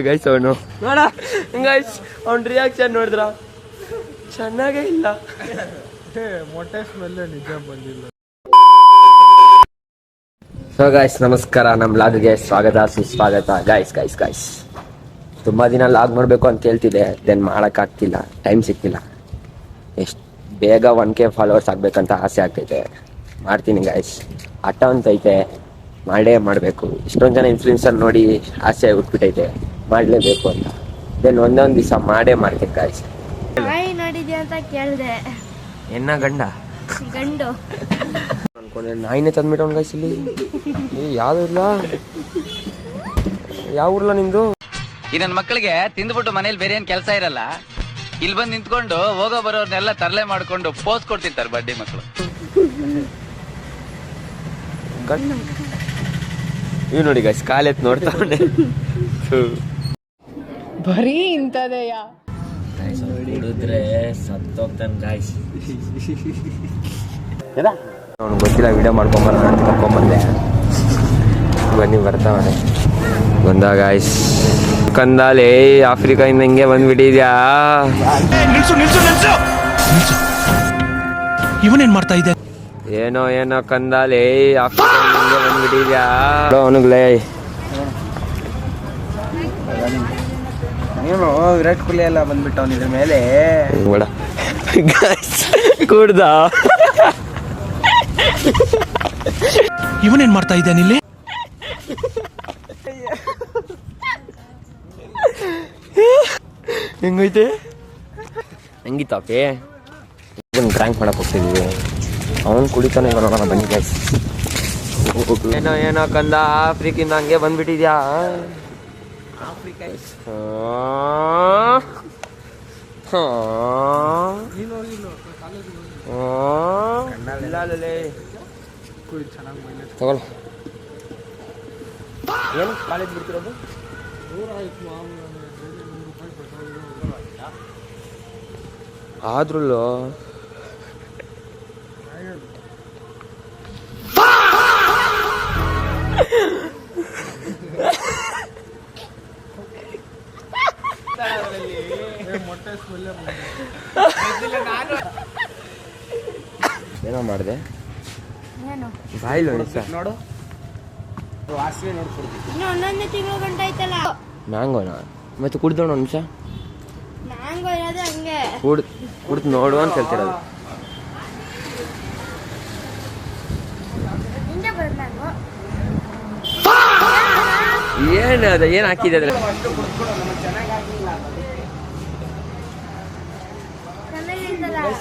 Guys ಅವನು ನೋಡ guys ಅವ್ನ ರಿಯಾಕ್ಷನ್ ನೋಡಿದ್ರ ಚೆನ್ನಾಗೇ ಇಲ್ಲ. ಮೊಟ್ಟೆ ಸ್ಮೆಲ್ ನಿಜ ಬಂದಿಲ್ಲ. ಸೊ ಗೈಸ್ ನಮಸ್ಕಾರ, ನಮ್ಮ ಲಾಗ್ಗೆ ಸ್ವಾಗತ ಸುಸ್ವಾಗತ. ಗೈಸ್ ತುಂಬಾ ದಿನ ಲಾಗ್ ಮಾಡಬೇಕು ಅಂತ ಹೇಳ್ತಿದ್ದೆ, ದೆನ್ ಮಾಡೋಕ್ಕಾಗ್ತಿಲ್ಲ, ಟೈಮ್ ಸಿಗ್ತಿಲ್ಲ. ಎಷ್ಟು ಬೇಗ 1K ಫಾಲೋವರ್ಸ್ ಆಗ್ಬೇಕಂತ ಆಸೆ ಆಗ್ತೈತೆ, ಮಾಡ್ತೀನಿ ಗೈಸ್. ಹಠ ಅಂತೈತೆ, ಮಾಡಬೇಕು. ಇಷ್ಟೊಂದು ಜನ ಇನ್ಫ್ಲೂಯೆನ್ಸರ್ ನೋಡಿ ಆಸೆ ಹುಟ್ಬಿಟ್ಟೈತೆ, ಮಾಡಲೇಬೇಕು ಅಂತ. ದೆನ್ ಒಂದೊಂದು ದಿವಸ ಮಾಡ್ತೀನಿ ಗೈಸ್. ನೋಡಿದ್ಯಾ ಅಂತ ಕೇಳಿದೆ. ಗಂಡು ಅನ್ಕೊಂಡೆ, ನಾಯಿನೇ ತಂದ್ಬಿಟ್ಟವನ್ ಗೈಸ್. ಇಲ್ಲಿ ಯಾವ್ದು ಇಲ್ಲ, ಯಾವ ಊರ್ಲ ನಿಂದು? ಈ ನನ್ನ ಮಕ್ಕಳಿಗೆ ತಿಂದ್ಬಿಟ್ಟು ಮನೇಲಿ ಬೇರೆ ಏನ್ ಕೆಲಸ ಇರಲ್ಲ, ಇಲ್ಲಿ ಬಂದು ನಿಂತ್ಕೊಂಡು ಹೋಗೋ ಬರೋರ್ನೆಲ್ಲ ತರಲೆ ಮಾಡ್ಕೊಂಡು ಪೋಸ್ ಕೊಡ್ತಿರ್ತಾರೆ ಬಡ್ಡಿ ಮಕ್ಕಳು. ಇವ್ ನೋಡಿ ಗೈಸ್, ಕಾಲೆತ್ ನೋಡ್ತಾವನೆ. ಬರೀ ಇಂಥದೆಯಾ ನೋಡಿದ್ರೆ ಸತ್ತೋಗ್ತಾನೆ ಗಾಯ್ಸ್. ಅವ್ನು ಗೊತ್ತಿಲ್ಲ, ವಿಡಿಯೋ ಮಾಡ್ಕೊಂಬರ ಅಂತ ಕರ್ಕೊಂಬಂದೆ. ಬನ್ನಿ ಬರ್ತಾವನೆ. ಬಂದ ಗಾಯ್ಸ್. ಕಂದಾಲೆ ಆಫ್ರಿಕಾದಿಂದ ಹಿಂಗೆ ಬಂದ್ಬಿಟ್ಟಿದ್ಯಾ? ಇವನೇನ್ ಮಾಡ್ತಾ ಇದ್ದೆ? ಏನೋ ಕಂದಾಲೆ ಆಫ್ರಿಕಾದಿಂದ ಹಿಂಗೆ ಬಂದ್ಬಿಟ್ಟಿದ್ಯಾ? ಅವನಿಗ್ಲೇ ಏನು ವಿರಾಟ್ ಕೊಹ್ಲಿ ಎಲ್ಲ ಬಂದ್ಬಿಟ್ಟು ಇದ್ರ ಮೇಲೆ ಕೂಡ್ದ. ಇವನೇನ್ ಮಾಡ್ತಾ ಇದ್ದಾನೆ ಇಲ್ಲಿ? ಹೆಂಗೈತೆ? ಹೆಂಗಿತ್ತಪ್ಪೆ? ಡ್ರ್ಯಾಂಕ್ ಮಾಡಕ್ ಹೋಗ್ತಿದ್ವಿ, ಅವನು ಕುಡಿತಾನೆ. ನೋಡೋಣ ಬನ್ನಿ ಗೈಸ್. ಏನೋ ಕಂದ ಆಫ್ರಿಕಿಂದ ಹಂಗೆ ಬಂದ್ಬಿಟ್ಟಿದ್ಯಾ? ತಗೊಳ್ಳ. ಏನು ಕಾಲೇಜ್ ಬಿಡ್ತಿರೋದು? ಆದ್ರೂ ಏನೋ ಮಾಡಿದೆ ಬಾಯಿಲ್ ನೋಡು, ವಾಸನೆ ನೋಡ್ಕೊಡ್ತೀನಿ. ಇನ್ನೊಂದೊಂದು ತಿಂಗಳು ಗಂಟ ಆಯ್ತಲ್ಲ. ಮ್ಯಾಂಗೋನಾ? ಮತ್ತೆ ಕುಡ್ದೋಣ ಒಂದು ನಿಮಿಷ. ಮ್ಯಾಂಗೋ ಇರೋದು ಹಂಗೆ ಕುಡ್ದು ನೋಡು ಅಂತ ಹೇಳ್ತಿರೋದು. ಏನದ ಏನ್ ಹಾಕಿದೆ ಅದ್ರ?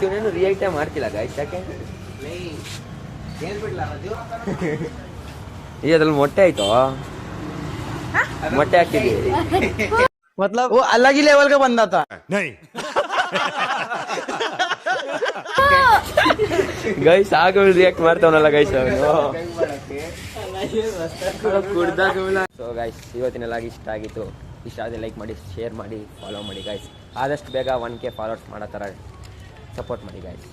ಇವನೇನು ರಿಯಾಕ್ಟೇ ಮಾಡ್ತಿಲ್ಲ ಗಾಯ್ಸ್. ಯಾಕೆ ಅದ್ರಲ್ಲಿ ಮೊಟ್ಟೆ ಆಯ್ತು, ಮೊಟ್ಟೆ ಹಾಕಿದ್ವಿ. मतलब वो अलग ही लेवल का बंदा था. ಗೈಸ್ ಆಗ ರಿಯಾಕ್ಟ್ ಮಾಡ್ತಾವನಲ್ಲ ಗೈಸ್ ಅವನು. ಸೊ ಗೈಸ್ ಇವತ್ತಿನ ಲಾಗ್ ಇಷ್ಟ ಆಗಿತ್ತು. ಇಷ್ಟ ಆದರೆ ಲೈಕ್ ಮಾಡಿ, ಶೇರ್ ಮಾಡಿ, ಫಾಲೋ ಮಾಡಿ ಗೈಸ್. ಆದಷ್ಟು ಬೇಗ 1K ಫಾಲೋವರ್ಸ್ ಮಾಡೋ ಥರ ಸಪೋರ್ಟ್ ಮಾಡಿ ಗೈಸ್.